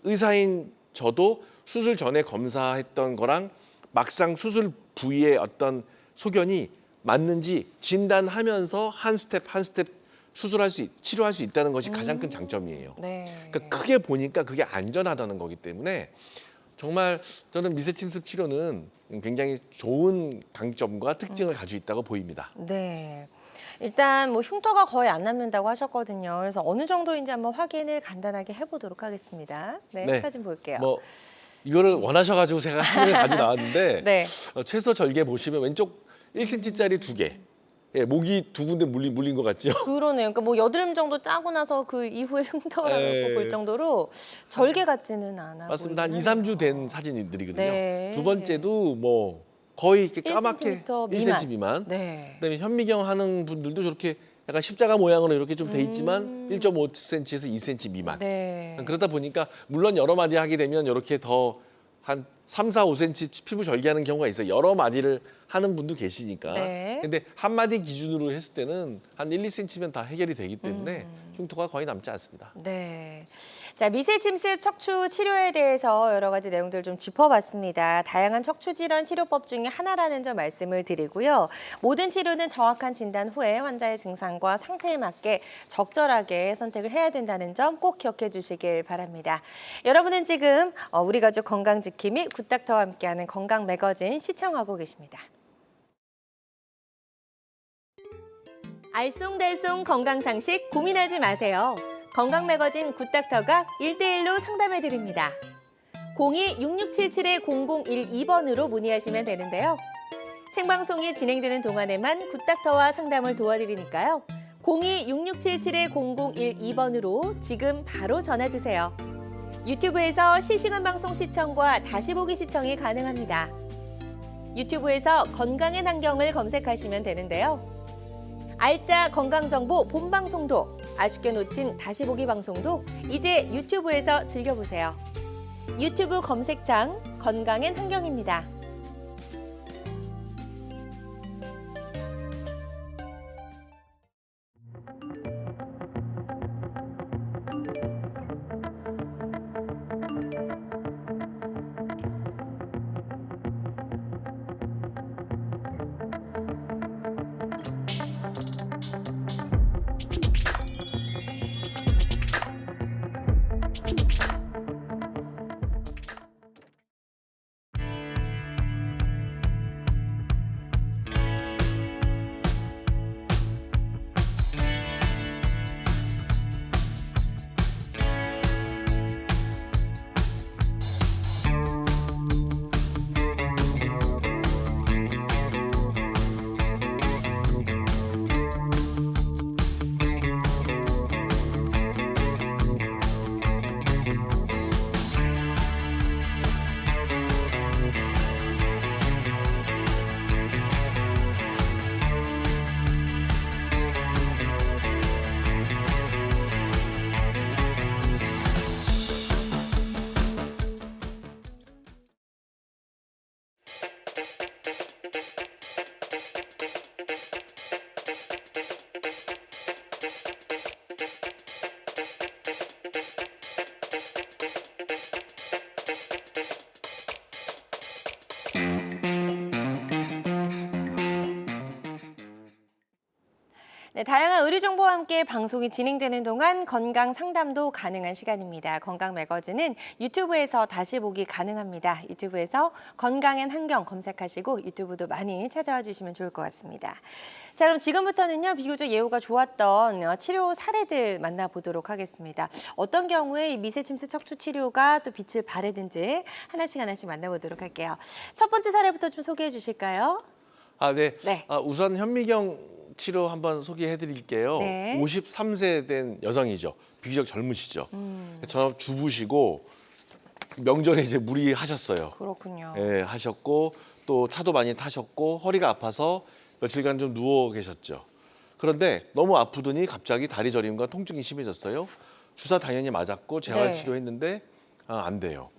의사인 저도 수술 전에 검사했던 거랑 막상 수술 부위의 어떤 소견이 맞는지 진단하면서 한 스텝 한 스텝 치료할 수 있다는 것이 가장 큰 장점이에요. 네. 그러니까 크게 보니까 그게 안전하다는 거기 때문에 정말 저는 미세침습 치료는 굉장히 좋은 강점과 특징을 가지고 있다고 보입니다. 네. 일단 뭐 흉터가 거의 안 남는다고 하셨거든요. 그래서 어느 정도인지 한번 확인을 간단하게 해보도록 하겠습니다. 네, 네. 사진 볼게요. 뭐 이거를 원하셔가지고 제가 사진을 가지고 나왔는데 네. 최소 절개 보시면 왼쪽 1cm짜리 2개, 예, 목이 두 군데 물린 것 같죠? 그러네요. 그러니까 뭐 여드름 정도 짜고 나서 그 이후에 흉터라고 네. 볼 정도로 절개 같지는 않아 맞습니다. 한 2, 보이긴 3주 하네요. 된 사진들이거든요. 네. 두 번째도 뭐 거의 이렇게 까맣게 1cm 1cm 미만. 네. 그다음에 현미경 하는 분들도 저렇게 약간 십자가 모양으로 이렇게 좀 돼 있지만 1.5cm에서 2cm 미만. 네. 그러다 보니까 물론 여러 마디 하게 되면 이렇게 더 한 3, 4, 5cm 피부 절개하는 경우가 있어요. 여러 마디를 하는 분도 계시니까. 네. 근데 한 마디 기준으로 했을 때는 한 1, 2cm면 다 해결이 되기 때문에 흉터가 거의 남지 않습니다. 네. 자, 미세 침습 척추 치료에 대해서 여러 가지 내용들 좀 짚어봤습니다. 다양한 척추 질환 치료법 중에 하나라는 점 말씀을 드리고요. 모든 치료는 정확한 진단 후에 환자의 증상과 상태에 맞게 적절하게 선택을 해야 된다는 점 꼭 기억해 주시길 바랍니다. 여러분은 지금 우리 가족 건강지킴이 굿닥터와 함께하는 건강 매거진 시청하고 계십니다. 알쏭달쏭 건강상식 고민하지 마세요. 건강 매거진 굿닥터가 1대1로 상담해 드립니다. 02-6677-0012번으로 문의하시면 되는데요. 생방송이 진행되는 동안에만 굿닥터와 상담을 도와드리니까요. 02-6677-0012번으로 지금 바로 전화 주세요. 유튜브에서 실시간 방송 시청과 다시 보기 시청이 가능합니다. 유튜브에서 건강의 환경을 검색하시면 되는데요. 알짜 건강정보 본방송도, 아쉽게 놓친 다시 보기 방송도 이제 유튜브에서 즐겨보세요. 유튜브 검색창 건강엔 환경입니다. 네, 다양한 의료 정보와 함께 방송이 진행되는 동안 건강 상담도 가능한 시간입니다. 건강 매거진은 유튜브에서 다시 보기 가능합니다. 유튜브에서 건강엔 환경 검색하시고 유튜브도 많이 찾아와 주시면 좋을 것 같습니다. 자, 그럼 지금부터는요, 비교적 예후가 좋았던 치료 사례들 만나보도록 하겠습니다. 어떤 경우에 이 미세침습 척추 치료가 또 빛을 발하든지 하나씩 만나보도록 할게요. 첫 번째 사례부터 좀 소개해 주실까요? 네. 네. 우선 현미경 치료 한번 소개해 드릴게요. 네. 53세 된 여성이죠. 비교적 젊으시죠. 저 주부시고 명절에 이제 무리하셨어요. 그렇군요. 예, 하셨고 또 차도 많이 타셨고 허리가 아파서 며칠간 좀 누워 계셨죠. 그런데 너무 아프더니 갑자기 다리 저림과 통증이 심해졌어요. 주사 당연히 맞았고 재활 네. 치료했는데 안 돼요.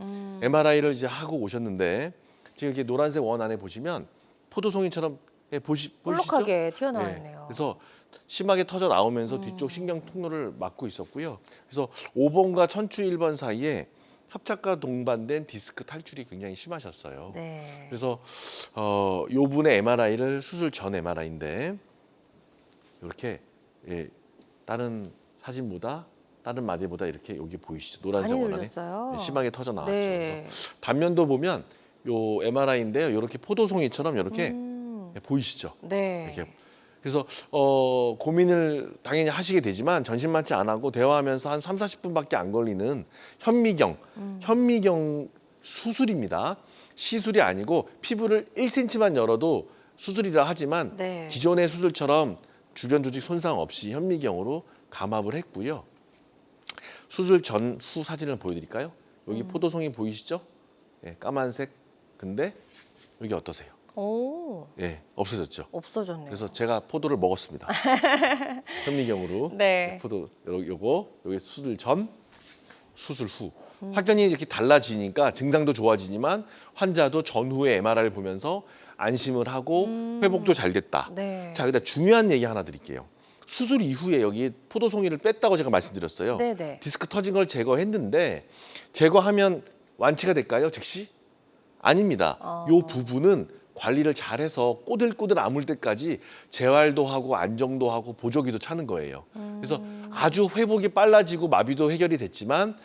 MRI를 이제 하고 오셨는데 지금 이렇게 노란색 원 안에 보시면 포도송이처럼 보이시죠? 볼록하게 튀어나와 네. 있네요. 그래서 심하게 터져 나오면서 뒤쪽 신경 통로를 막고 있었고요. 그래서 5번과 천추 1번 사이에 협착과 동반된 디스크 탈출이 굉장히 심하셨어요. 네. 그래서 요 분의 MRI를 수술 전 MRI인데 이렇게 다른 사진보다 다른 마디보다 이렇게 여기 보이시죠? 노란색 많이 원안에 눌렸어요. 심하게 터져 나왔죠. 네. 그래서 단면도 보면 요 MRI인데요. 이렇게 포도송이처럼 이렇게 보이시죠? 네. 이렇게. 그래서 고민을 당연히 하시게 되지만 전신만치 안 하고 대화하면서 한 3, 40분밖에 안 걸리는 현미경 수술입니다. 시술이 아니고 피부를 1cm만 열어도 수술이라 하지만 네. 기존의 수술처럼 주변 조직 손상 없이 현미경으로 감압을 했고요. 수술 전후 사진을 보여드릴까요? 여기 포도송이 보이시죠? 예, 까만색. 근데 여기 어떠세요? 오, 예, 없어졌죠. 없어졌네요. 그래서 제가 포도를 먹었습니다. 현미경으로. 네. 포도 요거 여기 수술 전, 수술 후. 확연히 이렇게 달라지니까 증상도 좋아지지만 환자도 전후에 MRI를 보면서 안심을 하고 회복도 잘 됐다. 네. 자, 그다음 중요한 얘기 하나 드릴게요. 수술 이후에 여기 포도송이를 뺐다고 제가 말씀드렸어요. 네네. 디스크 터진 걸 제거했는데 제거하면 완치가 될까요, 즉시? 아닙니다. 요 부분은 관리를 잘해서 꼬들꼬들 아물 때까지 재활도 하고 안정도 하고 보조기도 차는 거예요. 그래서 아주 회복이 빨라지고 마비도 해결이 됐지만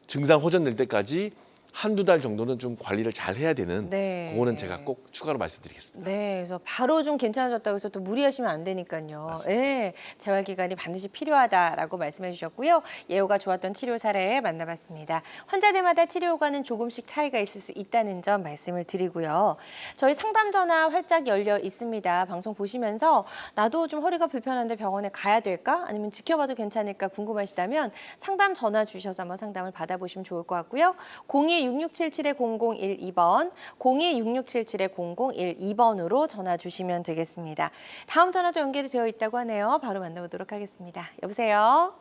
증상 호전될 때까지 한두 달 정도는 좀 관리를 잘 해야 되는 네. 그거는 제가 꼭 추가로 말씀드리겠습니다. 네, 그래서 바로 좀 괜찮아졌다고 해서 또 무리하시면 안 되니까요. 맞습니다. 예, 재활 기간이 반드시 필요하다라고 말씀해 주셨고요. 예후가 좋았던 치료 사례 만나봤습니다. 환자들마다 치료 효과는 조금씩 차이가 있을 수 있다는 점 말씀을 드리고요. 저희 상담 전화 활짝 열려 있습니다. 방송 보시면서 나도 좀 허리가 불편한데 병원에 가야 될까? 아니면 지켜봐도 괜찮을까 궁금하시다면 상담 전화 주셔서 한번 상담을 받아보시면 좋을 것 같고요. 02-6677-0012번, 02-6677-0012번으로 전화 주시면 되겠습니다. 다음 전화도 연결이 되어 있다고 하네요. 바로 만나보도록 하겠습니다. 여보세요?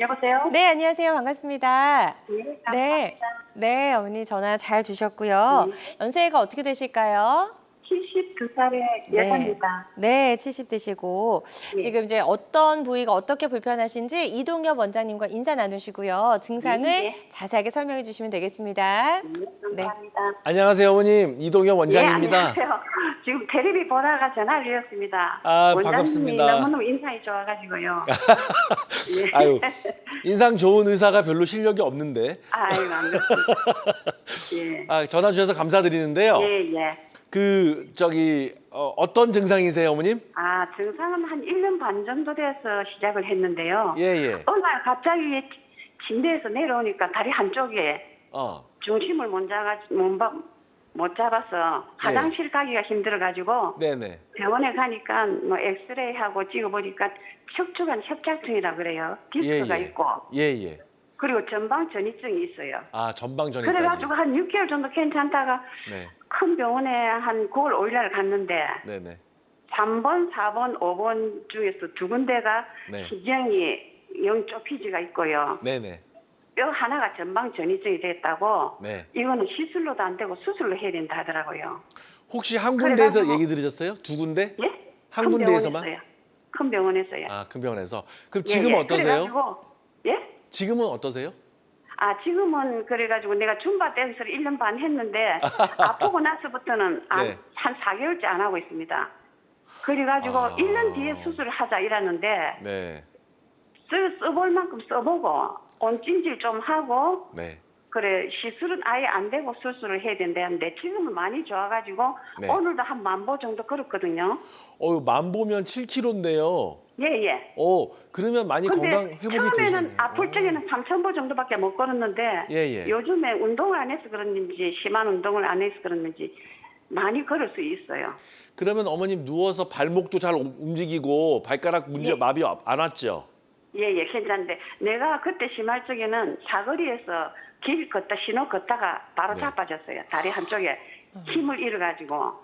여보세요? 네, 안녕하세요. 반갑습니다. 네, 네, 네, 어머니 전화 잘 주셨고요. 연세가 어떻게 되실까요? 72살의 여자입니다. 네, 70 되시고 예. 지금 이제 어떤 부위가 어떻게 불편하신지 이동엽 원장님과 인사 나누시고요. 증상을 네. 자세하게 설명해 주시면 되겠습니다. 감사합니다. 안녕하세요, 어머님. 이동엽 원장입니다. 예, 안녕하세요. 지금 텔레비 보다가 전화를 드렸습니다. 아, 원장님이 반갑습니다. 너무너무 인상이 좋아가지고요. 예. 아유, 인상 좋은 의사가 별로 실력이 없는데. 아이고, 안 그렇습니다. 예. 아, 전화 주셔서 감사드리는데요. 예, 예. 어떤 증상이세요, 어머님? 아, 증상은 한 1년 반 정도 돼서 시작을 했는데요. 예, 예. 어느 날 갑자기 침대에서 내려오니까 다리 한쪽에 중심을 못 잡아서 화장실 가기가 힘들어가지고 네네. 병원에 가니까 뭐 엑스레이 하고 찍어보니까 척추관 협착증이라 그래요. 디스크가 있고 예, 예. 그리고 전방 전이증이 있어요. 아, 전방전이까지. 그래가지고 한 6개월 정도 괜찮다가 네, 큰 병원에 한 9월 5일 날 갔는데 네네. 3번, 4번, 5번 중에서 두 군데가 네. 시경이 영좁히지가 있고요. 네네. 뼈 하나가 전방 전이증이 됐다고 네. 이거는 시술로도 안 되고 수술로 해야 된다 하더라고요. 혹시 한 군데에서 그래가지고- 얘기 들으셨어요? 두 군데? 예? 한 큰 군데에서만? 병원에서요. 큰 병원에서요. 아, 큰 병원에서. 그럼 예, 지금 예. 어떠세요? 그래가지고 예? 지금은 어떠세요? 아, 지금은 그래가지고 내가 줌바 댄스를 1년 반 했는데 아프고 나서부터는 네. 한 4개월째 안 하고 있습니다. 그래가지고 아. 1년 뒤에 수술을 하자 이러는데 네. 써볼 만큼 써보고 온찜질 좀 하고 네. 그래 시술은 아예 안 되고 수술을 해야 된다는데 지금은 많이 좋아가지고 네. 오늘도 한 10,000보 정도 걸었거든요. 만 보면 7kg인데요. 예예. 그러면 많이 근데 건강 회복이 처음에는 되셨네요. 아플 적에는 3,000보 정도밖에 못 걸었는데 예, 예. 요즘에 운동을 안 해서 그런지 심한 운동을 안 해서 그런지 많이 걸을 수 있어요. 그러면 어머님 누워서 발목도 잘 움직이고 발가락 문제 예. 마비 안 왔죠? 예예 괜찮은데 내가 그때 심할 적에는 사거리에서 길 걷다 신호 걷다가 바로 네. 자빠졌어요. 다리 한쪽에 힘을 잃어가지고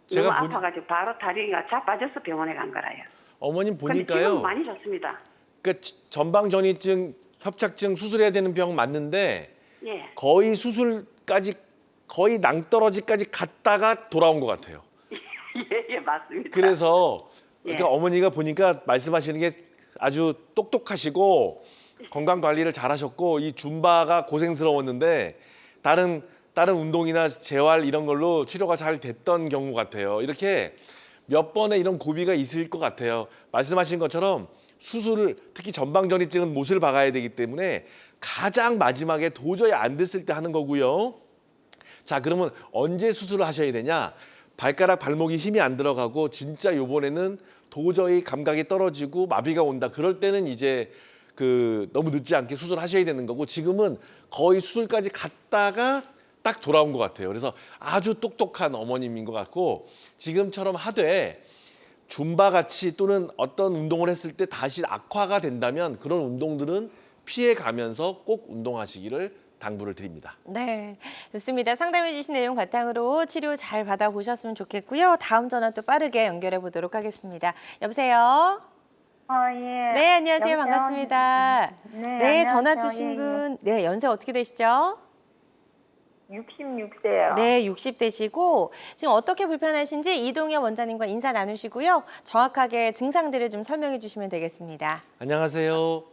제가 너무 본- 아파가지고 바로 다리가 자빠져서 병원에 간 거라요. 어머님 근데 보니까요. 지금 많이 좋습니다. 그 전방전이증, 협착증 수술해야 되는 병 맞는데 예. 거의 수술까지 거의 낭떠러지까지 갔다가 돌아온 것 같아요. 예 맞습니다. 그래서 예. 그러니까 어머니가 보니까 말씀하시는 게 아주 똑똑하시고 건강 관리를 잘하셨고 이 줌바가 고생스러웠는데 다른 운동이나 재활 이런 걸로 치료가 잘 됐던 경우 같아요. 이렇게 몇 번의 이런 고비가 있을 것 같아요. 말씀하신 것처럼 수술을 특히 전방전이증은 못을 박아야 되기 때문에 가장 마지막에 도저히 안 됐을 때 하는 거고요. 자, 그러면 언제 수술을 하셔야 되냐? 발가락 발목이 힘이 안 들어가고 진짜 요번에는 도저히 감각이 떨어지고 마비가 온다. 그럴 때는 이제 너무 늦지 않게 수술하셔야 되는 거고 지금은 거의 수술까지 갔다가 딱 돌아온 것 같아요. 그래서 아주 똑똑한 어머님인 것 같고 지금처럼 하되 줌바 같이 또는 어떤 운동을 했을 때 다시 악화가 된다면 그런 운동들은 피해 가면서 꼭 운동하시기를 당부를 드립니다. 네, 좋습니다. 상담해 주신 내용 바탕으로 치료 잘 받아보셨으면 좋겠고요. 다음 전화 또 빠르게 연결해 보도록 하겠습니다. 여보세요? 예. 네, 안녕하세요. 여보세요? 반갑습니다. 네, 네, 안녕하세요. 전화 주신 예, 분, 네, 연세 어떻게 되시죠? 66세요. 네, 60대시고 지금 어떻게 불편하신지 이동엽 원장님과 인사 나누시고요. 정확하게 증상들을 좀 설명해 주시면 되겠습니다. 안녕하세요.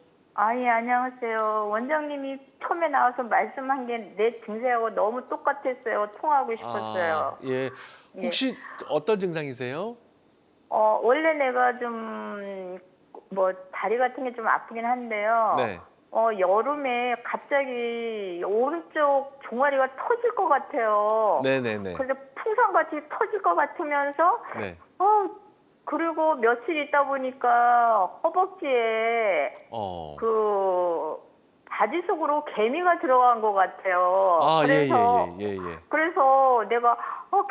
예, 안녕하세요. 원장님이 처음에 나와서 말씀한 게 내 증세하고 너무 똑같았어요. 통하고 싶었어요. 예. 혹시 어떤 증상이세요? 원래 내가 좀, 다리 같은 게 좀 아프긴 한데요. 네. 여름에 갑자기 오른쪽 종아리가 터질 것 같아요. 네네네. 그래서 풍선같이 터질 것 같으면서, 네. 그리고 며칠 있다 보니까 허벅지에 바지 속으로 개미가 들어간 것 같아요. 그래서 그래서 내가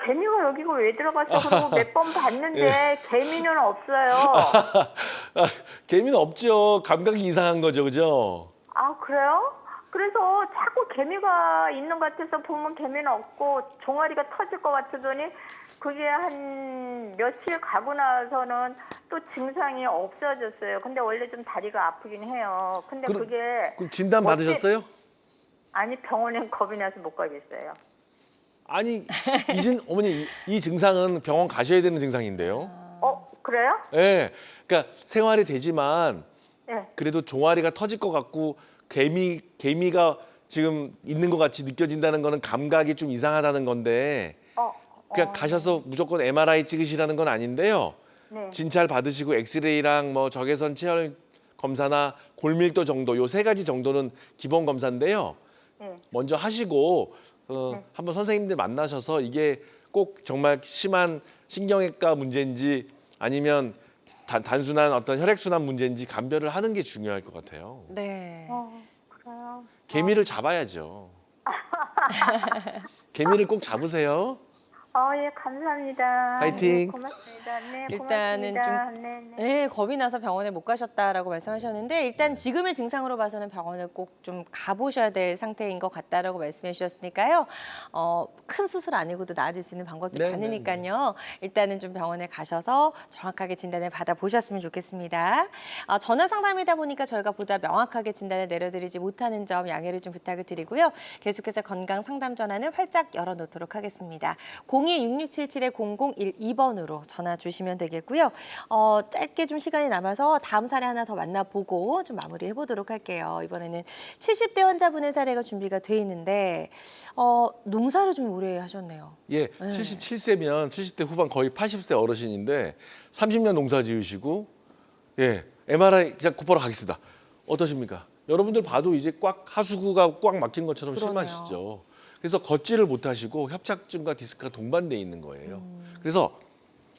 개미가 여기가 왜 들어갔어? 그러고 몇 번 봤는데 개미는 없어요. 개미는 없죠. 감각이 이상한 거죠, 그죠? 그래요? 그래서 자꾸 개미가 있는 것 같아서 보면 개미는 없고 종아리가 터질 것 같더니 그게 한 며칠 가고 나서는 또 증상이 없어졌어요. 근데 원래 좀 다리가 아프긴 해요. 근데 그게 그럼 진단 받으셨어요? 아니, 병원엔 겁이 나서 못 가겠어요. 아니, 어머니 이 증상은 병원 가셔야 되는 증상인데요. 그래요? 예. 그러니까 생활이 되지만 네. 그래도 종아리가 터질 것 같고 개미가 지금 있는 것 같이 느껴진다는 거는 감각이 좀 이상하다는 건데 그냥 가셔서 무조건 MRI 찍으시라는 건 아닌데요. 네. 진찰 받으시고 엑스레이랑 뭐 적외선 체열 검사나 골밀도 정도 요 세 가지 정도는 기본 검사인데요. 네. 먼저 하시고 한번 선생님들 만나셔서 이게 꼭 정말 심한 신경외과 문제인지 아니면 단순한 어떤 혈액순환 문제인지 감별을 하는 게 중요할 것 같아요. 네. 그래요? 개미를 잡아야죠. 개미를 꼭 잡으세요. 예, 감사합니다. 파이팅. 네, 고맙습니다. 네, 일단은 고맙습니다. 좀 네, 네. 네, 겁이 나서 병원에 못 가셨다라고 말씀하셨는데 일단 지금의 증상으로 봐서는 병원을 꼭 좀 가보셔야 될 상태인 것 같다라고 말씀해 주셨으니까요. 큰 수술 아니고도 나아질 수 있는 방법들이 네, 많으니까요. 일단은 좀 병원에 가셔서 정확하게 진단을 받아보셨으면 좋겠습니다. 전화 상담이다 보니까 저희가 보다 명확하게 진단을 내려드리지 못하는 점 양해를 좀 부탁을 드리고요. 계속해서 건강 상담 전화는 활짝 열어놓도록 하겠습니다. 02-6677-0012번으로 전화 주시면 되겠고요. 짧게 좀 시간이 남아서 다음 사례 하나 더 만나보고 좀 마무리해 보도록 할게요. 이번에는 70대 환자분의 사례가 준비가 돼 있는데 농사를 좀 오래 하셨네요. 예, 77세면 70대 후반 거의 80세 어르신인데 30년 농사 지으시고 MRI 그냥 곧바로 가겠습니다. 어떠십니까? 여러분들 봐도 이제 하수구가 꽉 막힌 것처럼 그러네요. 심하시죠. 그래서 걷지를 못하시고 협착증과 디스크가 동반돼 있는 거예요. 그래서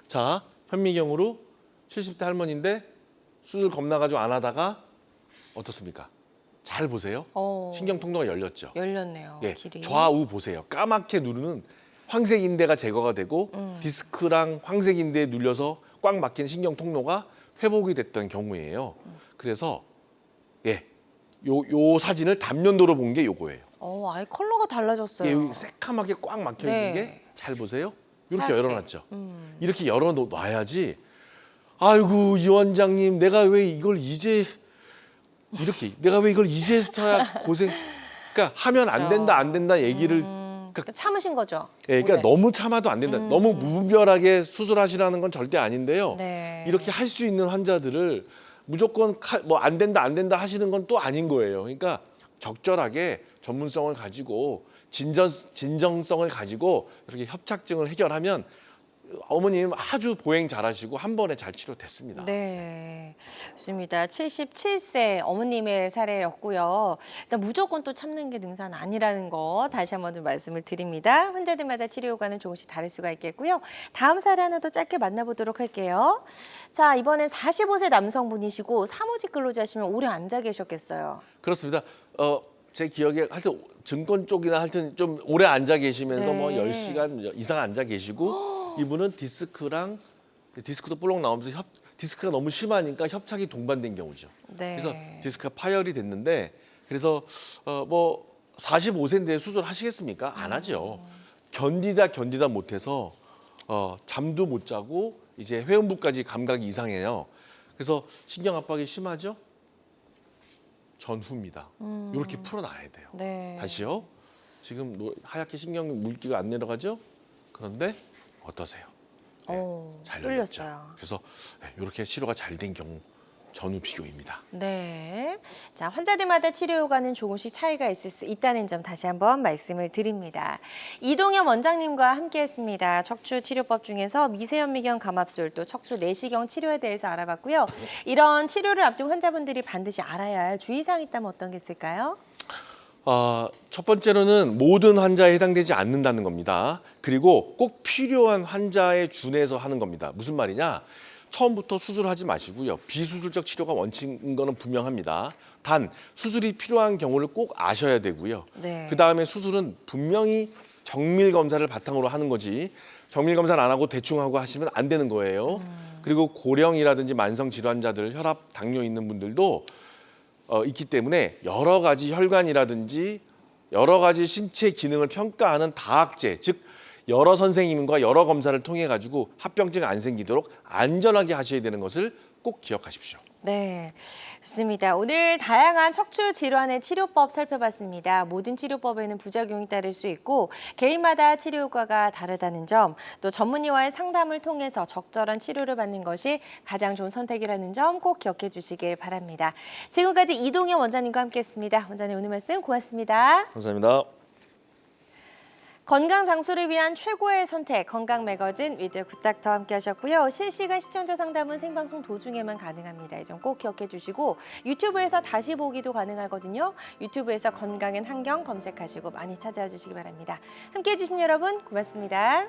자, 현미경으로 70대 할머니인데 수술 겁나가지고 안 하다가 어떻습니까? 잘 보세요. 신경 통로가 열렸죠. 열렸네요. 길이. 좌우 보세요. 까맣게 누르는 황색 인대가 제거가 되고 디스크랑 황색 인대에 눌려서 꽉 막힌 신경 통로가 회복이 됐던 경우예요. 그래서 요 사진을 단면도로 본 게 요거예요. 아예 컬러가 달라졌어요. 여기 새카맣게 꽉 막혀 있는 게 잘 보세요. 이렇게 하얗게. 열어놨죠. 이렇게 열어놔야지. 아이고 이 원장님, 내가 왜 이걸 이제 서야 고생. 그러니까 하면 안 된다 안 된다 얘기를. 그러니까 참으신 거죠. 그러니까 오래. 너무 참아도 안 된다. 너무 무분별하게 수술하시라는 건 절대 아닌데요. 네. 이렇게 할 수 있는 환자들을 무조건 뭐 안 된다 하시는 건 또 아닌 거예요. 그러니까 적절하게 전문성을 가지고 진정성을 가지고 이렇게 협착증을 해결하면 어머님 아주 보행 잘하시고 한 번에 잘 치료됐습니다. 네, 좋습니다. 77세 어머님의 사례였고요. 일단 무조건 또 참는 게 능사는 아니라는 거 다시 한번 좀 말씀을 드립니다. 환자들마다 치료 효과는 조금씩 다를 수가 있겠고요. 다음 사례 하나 더 짧게 만나보도록 할게요. 자, 이번엔 45세 남성분이시고 사무직 근로자 하시면 오래 앉아 계셨겠어요. 그렇습니다. 제 기억에 하여튼 증권 쪽이나 하여튼 좀 오래 앉아 계시면서 네. 뭐 10시간 이상 앉아 계시고 이분은 디스크도 볼록 나오면서 디스크가 너무 심하니까 협착이 동반된 경우죠. 네. 그래서 디스크가 파열이 됐는데 그래서 뭐 45세인데 수술하시겠습니까? 안 하죠. 견디다 못해서 잠도 못 자고 이제 회음부까지 감각이 이상해요. 그래서 신경 압박이 심하죠? 전후입니다. 이렇게 풀어놔야 돼요. 네. 다시요. 지금 하얗게 신경 물기가 안 내려가죠? 그런데 어떠세요? 잘 열렸죠. 뚫렸어요. 그래서 이렇게 치료가 잘 된 경우 전후 비교입니다. 네. 자, 환자들마다 치료 효과는 조금씩 차이가 있을 수 있다는 점 다시 한번 말씀을 드립니다. 이동현 원장님과 함께했습니다. 척추 치료법 중에서 미세현미경 감압술 또 척추 내시경 치료에 대해서 알아봤고요. 이런 치료를 앞둔 환자분들이 반드시 알아야 할 주의사항이 있다면 어떤 게 있을까요? 첫 번째로는 모든 환자에 해당되지 않는다는 겁니다. 그리고 꼭 필요한 환자에 준해서 하는 겁니다. 무슨 말이냐? 처음부터 수술하지 마시고요. 비수술적 치료가 원칙인 거는 분명합니다. 단 수술이 필요한 경우를 꼭 아셔야 되고요. 네. 그다음에 수술은 분명히 정밀 검사를 바탕으로 하는 거지 정밀 검사를 안 하고 대충 하고 하시면 안 되는 거예요. 그리고 고령이라든지 만성 질환자들, 혈압, 당뇨 있는 분들도 있기 때문에 여러 가지 혈관이라든지 여러 가지 신체 기능을 평가하는 다학제, 즉 여러 선생님과 여러 검사를 통해 가지고 합병증 안 생기도록 안전하게 하셔야 되는 것을 꼭 기억하십시오. 네, 좋습니다. 오늘 다양한 척추 질환의 치료법 살펴봤습니다. 모든 치료법에는 부작용이 따를 수 있고 개인마다 치료 효과가 다르다는 점, 또 전문의와의 상담을 통해서 적절한 치료를 받는 것이 가장 좋은 선택이라는 점 꼭 기억해 주시길 바랍니다. 지금까지 이동현 원장님과 함께했습니다. 원장님 오늘 말씀 고맙습니다. 감사합니다. 건강 장수를 위한 최고의 선택, 건강 매거진 위드 굿닥터 함께 하셨고요. 실시간 시청자 상담은 생방송 도중에만 가능합니다. 이 점 꼭 기억해 주시고 유튜브에서 다시 보기도 가능하거든요. 유튜브에서 건강엔 한경 검색하시고 많이 찾아와 주시기 바랍니다. 함께 해주신 여러분 고맙습니다.